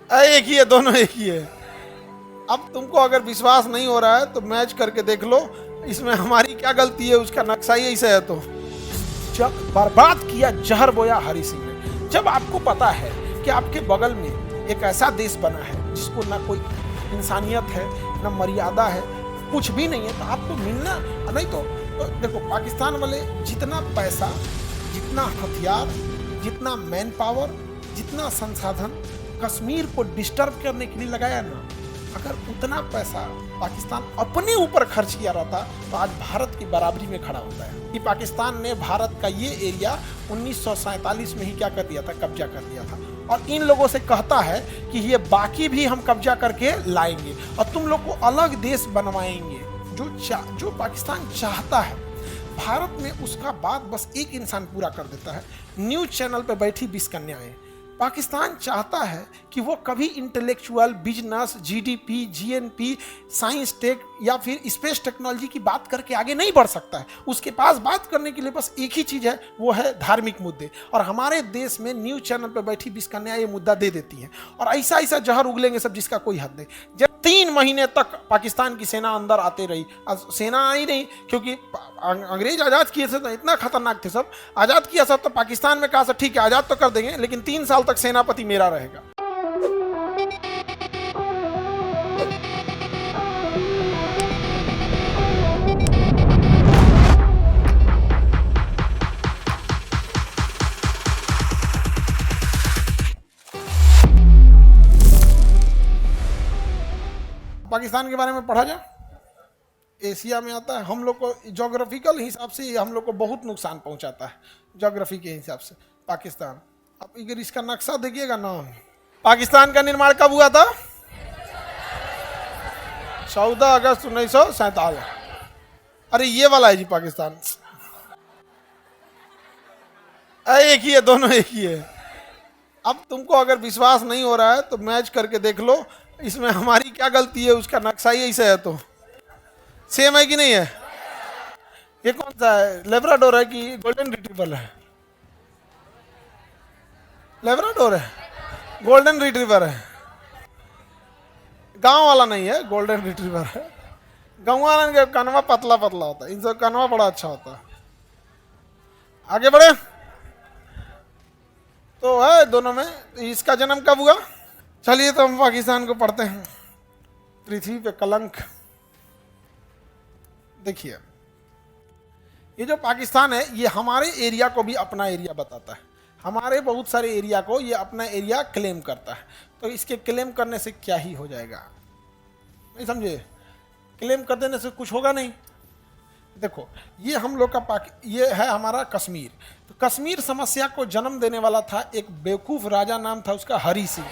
एक ही है, दोनों एक ही है। अब तुमको अगर विश्वास नहीं हो रहा है तो मैच करके देख लो, इसमें हमारी क्या गलती है, उसका नक्शा ही ऐसे है। तो जब बर्बाद किया, जहर बोया हरि सिंह ने। जब आपको पता है कि आपके बगल में एक ऐसा देश बना है जिसको ना कोई इंसानियत है, ना मर्यादा है, कुछ भी नहीं है, तो आपको मिलना नहीं। तो देखो, पाकिस्तान वाले जितना पैसा, जितना हथियार, जितना मैन पावर, जितना संसाधन कश्मीर को डिस्टर्ब करने के लिए लगाया ना, अगर उतना पैसा पाकिस्तान अपने ऊपर खर्च किया रहता तो आज भारत की बराबरी में खड़ा होता है। कि पाकिस्तान ने भारत का ये एरिया 1947 में ही क्या कर दिया था, कब्जा कर दिया था। और इन लोगों से कहता है कि ये बाकी भी हम कब्जा करके लाएंगे और तुम लोग को अलग देश बनवाएंगे। जो पाकिस्तान चाहता है भारत में, उसका बात बस एक इंसान पूरा कर देता है, न्यूज चैनल पे बैठी 20 कन्याएं। पाकिस्तान चाहता है कि वो कभी intellectual, business, GDP, GNP, science tech या फिर स्पेस टेक्नोलॉजी की बात करके आगे नहीं बढ़ सकता है। उसके पास बात करने के लिए बस एक ही चीज़ है, वो है धार्मिक मुद्दे। और हमारे देश में न्यूज चैनल पर बैठी 20 कन्याएं ये मुद्दा दे देती हैं और ऐसा ऐसा जहर उगलेंगे सब जिसका कोई हद नहीं। जब 3 महीने तक पाकिस्तान की सेना अंदर आते रही, सेना आई नहीं क्योंकि अंग्रेज आज़ाद किए थे तो इतना खतरनाक थे सब। आज़ाद किया सब तो पाकिस्तान में कहा सब ठीक है आज़ाद तो कर देंगे, लेकिन 3 साल तक सेनापति मेरा रहेगा। पाकिस्तान के बारे में पढ़ा जाए, एशिया में आता है। हम लोग को जोग्राफिकल हिसाब से हम लोग को बहुत नुकसान पहुंचाता है, जोग्राफी के हिसाब से पाकिस्तान। अब अगर इसका नक्शा देखिएगा ना, पाकिस्तान का निर्माण कब हुआ था? 14 अगस्त 1947। अरे ये वाला है जी पाकिस्तान। एक ही है, दोनों एक ही है। अब तुमको अगर विश्वास नहीं हो रहा है तो मैच करके देख लो, इसमें हमारी क्या गलती है, उसका नक्शा ही ऐसे है। तो सेम है कि नहीं है? ये कौन सा है, लेब्राडोर है कि गोल्डन रिट्रीवर है? लेब्राडोर है, गोल्डन रिट्रीवर है। गांव वाला नहीं है, गोल्डन रिट्रीवर है। गांव वाला का कनवा पतला पतला होता है, इनसे कनवा बड़ा अच्छा होता है। आगे बढ़े तो है दोनों में। इसका जन्म कब हुआ? चलिए तो हम पाकिस्तान को पढ़ते हैं। पृथ्वी पे कलंक। देखिए, ये जो पाकिस्तान है ये हमारे एरिया को भी अपना एरिया बताता है। हमारे बहुत सारे एरिया को ये अपना एरिया क्लेम करता है। तो इसके क्लेम करने से क्या ही हो जाएगा, नहीं समझे? क्लेम कर देने से कुछ होगा नहीं। देखो, ये हम लोग का ये है हमारा कश्मीर। तो कश्मीर समस्या को जन्म देने वाला था एक बेवकूफ़ राजा, नाम था उसका हरि सिंह।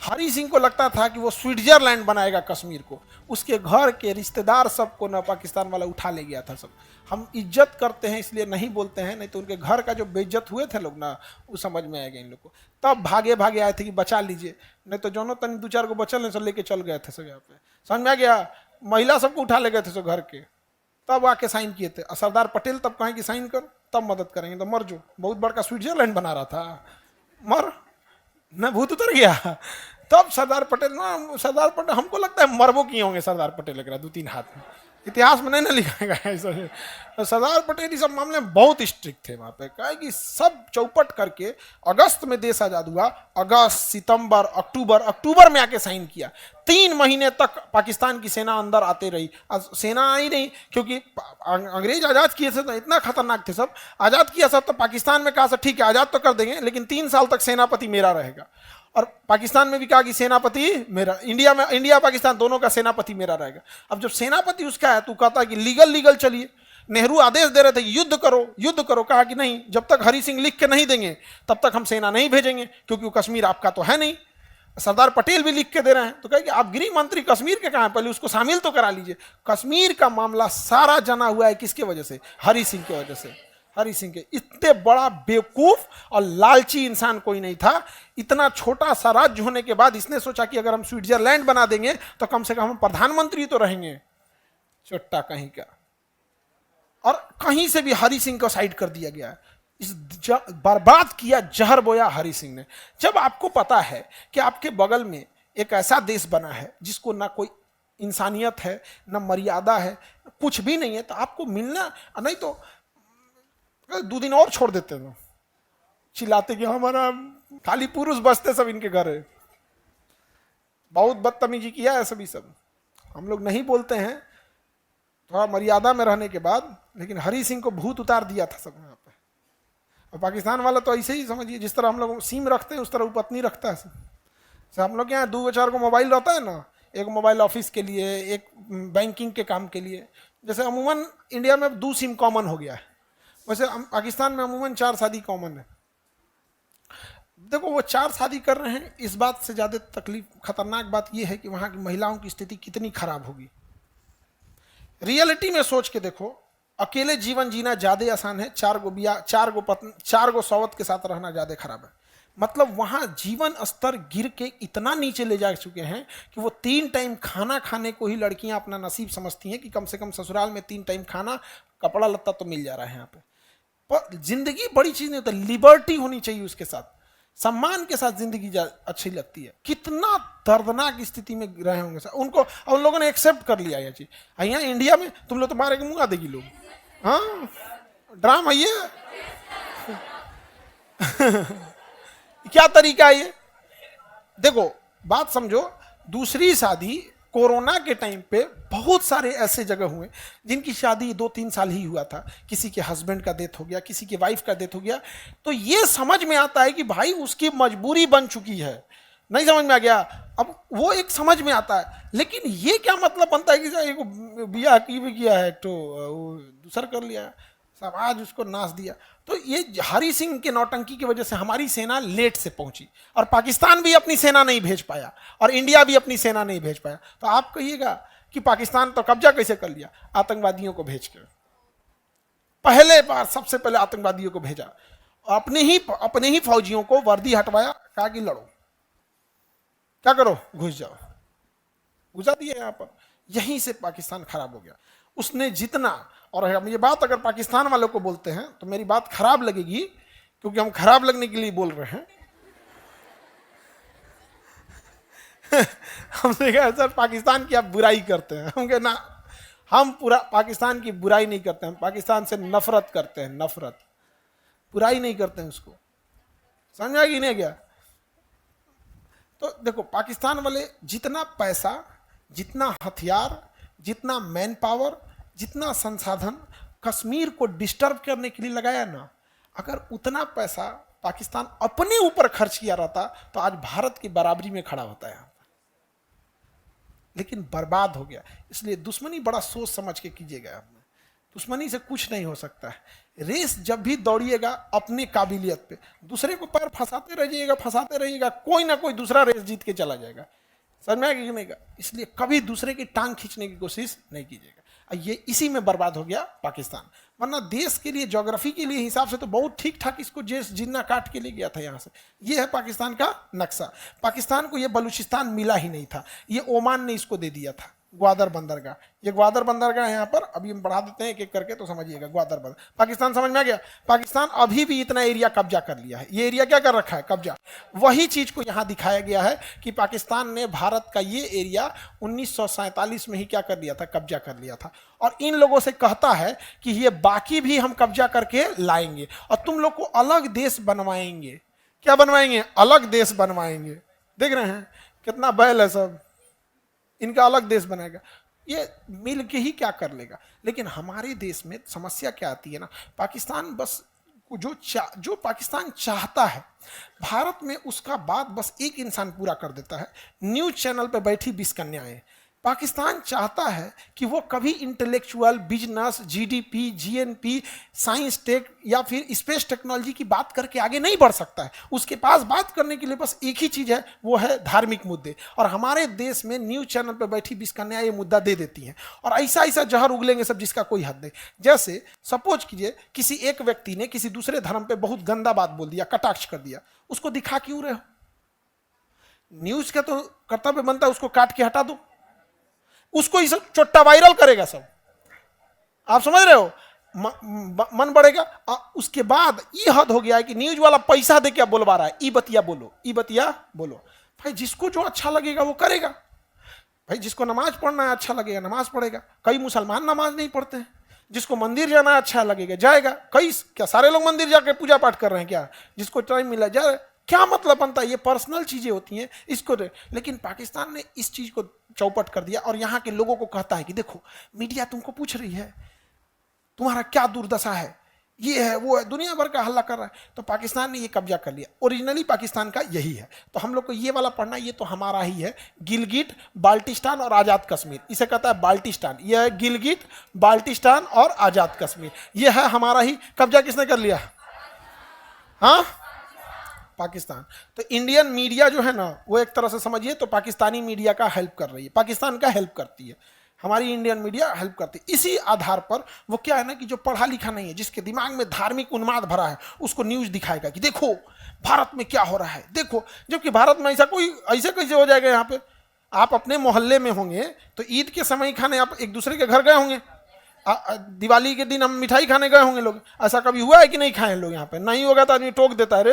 हरि सिंह को लगता था कि वो स्विट्जरलैंड बनाएगा कश्मीर को। उसके घर के रिश्तेदार सबको ना पाकिस्तान वाला उठा ले गया था सब। हम इज्जत करते हैं इसलिए नहीं बोलते हैं, नहीं तो उनके घर का जो बेइज्जत हुए थे लोग ना, वो समझ में आएगा इन लोग को। तब भागे भागे आए थे कि बचा लीजिए, नहीं तो जोनो तनी 2-4 को बचल नहीं सब लेके चल गए थे सब। यहाँ पे समझ में आ गया? महिला सबको उठा ले गए थे सब घर के, तब आके साइन किए थे। सरदार पटेल तब कहें कि साइन कर, तब मदद करेंगे। तो मर जो, बहुत बड़का स्विट्जरलैंड बना रहा था, मर न, भूत उतर गया। तब सरदार पटेल ना, सरदार पटेल हमको लगता है मरबो किए होंगे सरदार पटेल लग रहा 2-3 हाथ में। इतिहास में नहीं ना लिखाएगा ऐसा। तो सरदार पटेल इस सब मामले में बहुत स्ट्रिक्ट थे वहाँ पे। कहे कि सब चौपट करके अगस्त में देश आज़ाद हुआ। अगस्त, सितंबर, अक्टूबर में आके साइन किया। 3 महीने तक पाकिस्तान की सेना अंदर आते रही। सेना आई नहीं क्योंकि अंग्रेज आज़ाद किए थे तो इतना खतरनाक थे सब। आज़ाद किया सब तो पाकिस्तान में कहा सब ठीक है आज़ाद तो कर देंगे, लेकिन 3 साल तक सेनापति मेरा रहेगा। और पाकिस्तान में भी कहा कि सेनापति मेरा, इंडिया पाकिस्तान दोनों का सेनापति मेरा रहेगा। अब जब सेनापति उसका है तो कहता है कि लीगल चलिए। नेहरू आदेश दे रहे थे युद्ध करो। कहा कि नहीं, जब तक हरि सिंह लिख के नहीं देंगे तब तक हम सेना नहीं भेजेंगे, क्योंकि वो कश्मीर आपका तो है नहीं। सरदार पटेल भी लिख के दे रहे हैं। तो कहे कि आप गृह मंत्री कश्मीर के कहाँ हैं, पहले उसको शामिल तो करा लीजिए। कश्मीर का मामला सारा जना हुआ है किसके वजह से? हरि सिंह की वजह से। हरि सिंह के इतने बड़ा बेवकूफ और लालची इंसान कोई नहीं था। इतना छोटा सा राज्य होने के बाद इसने सोचा कि अगर हम स्विट्जरलैंड बना देंगे तो कम से कम हम प्रधानमंत्री तो रहेंगे। चोट्टा कहीं का। और कहीं से भी हरि सिंह को साइड कर दिया गया है। इस बर्बाद किया, जहर बोया हरि सिंह ने। जब आपको पता है कि आपके बगल में एक ऐसा देश बना है जिसको ना कोई इंसानियत है, ना मर्यादा है, कुछ भी नहीं है, तो आपको मिलना नहीं तो 2 दिन और छोड़ देते हैं, चिल्लाते कि हमारा खाली पुरुष बसते सब इनके घर है। बहुत बदतमीजी किया है सभी सब। हम लोग नहीं बोलते हैं थोड़ा मर्यादा में रहने के बाद, लेकिन हरि सिंह को भूत उतार दिया था सब यहाँ पे। और पाकिस्तान वाला तो ऐसे ही समझिए, जिस तरह हम लोग सिम रखते हैं उस तरह वो पत्नी रखता है। सब हम लोग के यहाँ 2-4 को मोबाइल रहता है ना, एक मोबाइल ऑफिस के लिए, एक बैंकिंग के काम के लिए। जैसे अमूमन इंडिया में 2 सिम कॉमन हो गया है, वैसे पाकिस्तान में अमूमन 4 शादी कॉमन है। देखो वो 4 शादी कर रहे हैं, इस बात से ज़्यादा तकलीफ खतरनाक बात यह है कि वहाँ की महिलाओं की स्थिति कितनी खराब होगी। रियलिटी में सोच के देखो, अकेले जीवन जीना ज़्यादा आसान है, 4 गो बिया, 4 गो पत्नी, 4 गो सौवत के साथ रहना ज़्यादा खराब है। मतलब वहाँ जीवन स्तर गिर के इतना नीचे ले जा चुके हैं कि वो 3 टाइम खाना खाने को ही लड़कियाँ अपना नसीब समझती हैं कि कम से कम ससुराल में 3 टाइम खाना, कपड़ा लत्ता तो मिल जा रहा है यहाँ पे। पर जिंदगी बड़ी चीज़ नहीं होता, लिबर्टी होनी चाहिए, उसके साथ सम्मान के साथ जिंदगी अच्छी लगती है। कितना दर्दनाक स्थिति में रहे होंगे सर उनको, उन लोगों ने एक्सेप्ट कर लिया ये चीज। यहाँ इंडिया में तुम लोग तो मारे के मुंह आ देगी लोग, हाँ ड्राम है ये क्या तरीका है ये? देखो बात समझो, दूसरी शादी कोरोना के टाइम पे बहुत सारे ऐसे जगह हुए जिनकी शादी 2-3 साल ही हुआ था, किसी के हस्बैंड का डेथ हो गया, किसी के वाइफ का डेथ हो गया, तो ये समझ में आता है कि भाई उसकी मजबूरी बन चुकी है। नहीं समझ में आ गया? अब वो एक समझ में आता है, लेकिन ये क्या मतलब बनता है कि बिया की भी किया है तो दूसरा कर लिया, समाज उसको नाच दिया। तो ये हरि सिंह के नौटंकी की वजह से हमारी सेना लेट से पहुंची, और पाकिस्तान भी अपनी सेना नहीं भेज पाया, और इंडिया भी अपनी सेना नहीं भेज पाया। तो आप कहिएगा कि पाकिस्तान तो कब्जा कैसे कर लिया? आतंकवादियों को भेज कर, पहले बार सबसे पहले आतंकवादियों को भेजा, अपने ही फौजियों को वर्दी हटवाया, कहा कि लड़ो, क्या करो, घुस जाओ, घुसा दिए यहाँ पर। यहीं से पाकिस्तान खराब हो गया। उसने जितना, और हम ये बात अगर पाकिस्तान वालों को बोलते हैं तो मेरी बात खराब लगेगी, क्योंकि हम खराब लगने के लिए बोल रहे हैं। हमने कहा सर पाकिस्तान की आप बुराई करते हैं। हम कहे ना, हम पूरा पाकिस्तान की बुराई नहीं करते, हम पाकिस्तान से नफरत करते हैं, नफरत, बुराई नहीं करते हैं उसको। समझा कि नहीं? क्या तो देखो, पाकिस्तान वाले जितना पैसा, जितना हथियार, जितना मैन पावर, जितना संसाधन कश्मीर को डिस्टर्ब करने के लिए लगाया ना, अगर उतना पैसा पाकिस्तान अपने ऊपर खर्च किया रहता तो आज भारत की बराबरी में खड़ा होता है। लेकिन बर्बाद हो गया। इसलिए दुश्मनी बड़ा सोच समझ के कीजिएगा। दुश्मनी से कुछ नहीं हो सकता है। रेस जब भी दौड़िएगा अपने काबिलियत पे, दूसरे को पैर फंसाते रहिएगा, कोई ना कोई दूसरा रेस जीत के चला जाएगा। समझ में आएगा? इसलिए कभी दूसरे की टांग खींचने की कोशिश नहीं कीजिएगा। ये इसी में बर्बाद हो गया पाकिस्तान। वरना देश के लिए, ज्योग्राफी के लिए हिसाब से तो बहुत ठीक ठाक इसको जिन्ना काट के ले गया था यहाँ से। ये है पाकिस्तान का नक्शा। पाकिस्तान को ये बलूचिस्तान मिला ही नहीं था, ये ओमान ने इसको दे दिया था, ग्वादर बंदरगाह। ये ग्वादर बंदरगाह यहाँ पर, अभी हम बढ़ा देते हैं एक एक करके तो समझिएगा। ग्वादर बंदर पाकिस्तान, समझ में आ गया? पाकिस्तान अभी भी इतना एरिया कब्जा कर लिया है। ये एरिया क्या कर रखा है? कब्जा। वही चीज को यहाँ दिखाया गया है कि पाकिस्तान ने भारत का ये एरिया 1947 में ही क्या कर लिया था? कब्जा कर लिया था। और इन लोगों से कहता है कि ये बाकी भी हम कब्जा करके लाएंगे और तुम लोग को अलग देश बनवाएंगे। क्या बनवाएंगे? अलग देश बनवाएंगे। देख रहे हैं कितना बैल है सब, इनका अलग देश बनाएगा। ये मिल के ही क्या कर लेगा। लेकिन हमारे देश में समस्या क्या आती है ना, पाकिस्तान बस जो पाकिस्तान चाहता है भारत में, उसका बात बस एक इंसान पूरा कर देता है, न्यूज चैनल पे बैठी 20 कन्याएं। पाकिस्तान चाहता है कि वो कभी intellectual, business, GDP, GNP, science tech या फिर स्पेस टेक्नोलॉजी की बात करके आगे नहीं बढ़ सकता है। उसके पास बात करने के लिए बस एक ही चीज़ है, वो है धार्मिक मुद्दे। और हमारे देश में न्यूज़ चैनल पर बैठी 20 कन्याएं ये मुद्दा दे देती हैं और ऐसा ऐसा जहर उगलेंगे सब जिसका कोई हद नहीं। जैसे सपोज कीजिए किसी एक व्यक्ति ने किसी दूसरे धर्म पर बहुत गंदा बात बोल दिया, कटाक्ष कर दिया, उसको दिखा क्यों रहे हो? न्यूज़ का तो कर्तव्य बनता है उसको काट के हटा दो, उसको ही सब चोट्टा वायरल करेगा सब। आप समझ रहे हो? मन बढ़ेगा। उसके बाद ये हद हो गया है कि न्यूज वाला पैसा दे के बोलवा रहा है, ई बतिया बोलो, ई बतिया बोलो। भाई जिसको जो अच्छा लगेगा वो करेगा। भाई जिसको नमाज पढ़ना है अच्छा लगेगा नमाज पढ़ेगा। कई मुसलमान नमाज नहीं पढ़ते हैं, जिसको मंदिर जाना अच्छा लगेगा जाएगा। कई क्या सारे लोग मंदिर जाके पूजा पाठ कर रहे हैं क्या? जिसको टाइम मिला जाए, क्या मतलब बनता है? ये पर्सनल चीजें होती हैं इसको। लेकिन पाकिस्तान ने इस चीज को चौपट कर दिया और यहाँ के लोगों को कहता है कि देखो मीडिया तुमको पूछ रही है तुम्हारा क्या दुर्दशा है, ये है वो है, दुनिया भर का हल्ला कर रहा है। तो पाकिस्तान ने ये कब्जा कर लिया। ओरिजिनली पाकिस्तान का यही है। तो हम लोग को ये वाला पढ़ना, ये तो हमारा ही है। गिलगिट बाल्टिस्तान और आज़ाद कश्मीर, इसे कहता है बाल्टिस्तान। ये है गिलगिट बाल्टिस्तान और आज़ाद कश्मीर, ये है हमारा ही। कब्जा किसने कर लिया? हाँ, पाकिस्तान। तो इंडियन मीडिया जो है ना, वो एक तरह से समझिए तो पाकिस्तानी मीडिया का हेल्प कर रही है, पाकिस्तान का हेल्प करती है, हमारी इंडियन मीडिया हेल्प करती है। इसी आधार पर वो क्या है ना कि जो पढ़ा लिखा नहीं है, जिसके दिमाग में धार्मिक उन्माद भरा है, उसको न्यूज दिखाएगा कि देखो भारत में क्या हो रहा है, देखो। जबकि भारत में ऐसा कोई, ऐसे कैसे हो जाएगा? यहाँ पे आप अपने मोहल्ले में होंगे तो ईद के समय खाने आप एक दूसरे के घर गए होंगे, दिवाली के दिन हम मिठाई खाने गए होंगे लोग। ऐसा कभी हुआ है कि नहीं खाए लोग? यहाँ पे नहीं होगा तो आदमी टोक देता है,